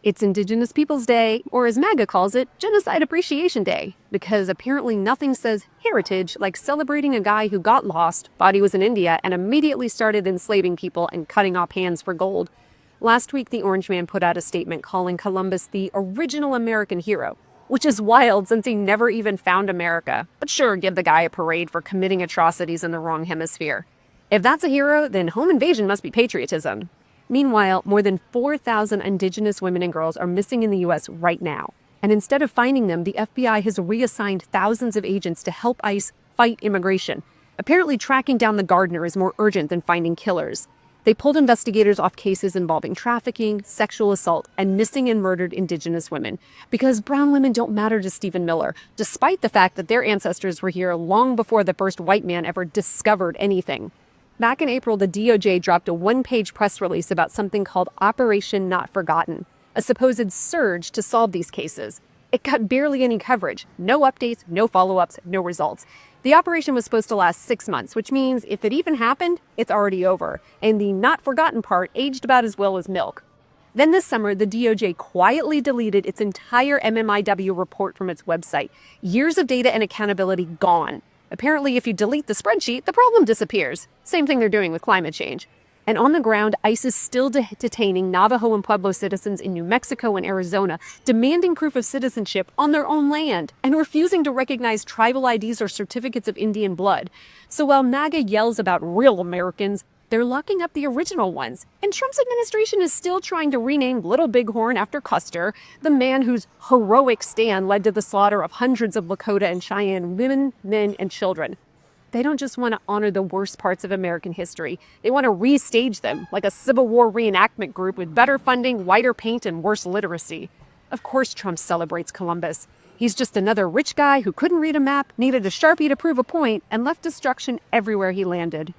It's Indigenous Peoples Day, or as MAGA calls it, Genocide Appreciation Day, because apparently nothing says heritage like celebrating a guy who got lost, thought he was in India, and immediately started enslaving people and cutting off hands for gold. Last week, the Orange Man put out a statement calling Columbus the original American hero, which is wild since he never even found America. But sure, give the guy a parade for committing atrocities in the wrong hemisphere. If that's a hero, then home invasion must be patriotism. Meanwhile, more than 4,000 Indigenous women and girls are missing in the U.S. right now. And instead of finding them, the FBI has reassigned thousands of agents to help ICE fight immigration. Apparently, tracking down the gardener is more urgent than finding killers. They pulled investigators off cases involving trafficking, sexual assault, and missing and murdered Indigenous women, because brown women don't matter to Stephen Miller, despite the fact that their ancestors were here long before the first white man ever discovered anything. Back in April, the DOJ dropped a one-page press release about something called Operation Not Forgotten, a supposed surge to solve these cases. It got barely any coverage, no updates, no follow-ups, no results. The operation was supposed to last 6 months, which means if it even happened, it's already over, and the not forgotten part aged about as well as milk. Then this summer, the DOJ quietly deleted its entire MMIW report from its website. Years of data and accountability gone. Apparently, if you delete the spreadsheet, the problem disappears. Same thing they're doing with climate change. And on the ground, ICE is still detaining Navajo and Pueblo citizens in New Mexico and Arizona, demanding proof of citizenship on their own land, and refusing to recognize tribal IDs or certificates of Indian blood. So while MAGA yells about real Americans, they're locking up the original ones. And Trump's administration is still trying to rename Little Bighorn after Custer, the man whose heroic stand led to the slaughter of hundreds of Lakota and Cheyenne women, men, and children. They don't just want to honor the worst parts of American history. They want to restage them like a Civil War reenactment group with better funding, whiter paint, and worse literacy. Of course Trump celebrates Columbus. He's just another rich guy who couldn't read a map, needed a Sharpie to prove a point, and left destruction everywhere he landed.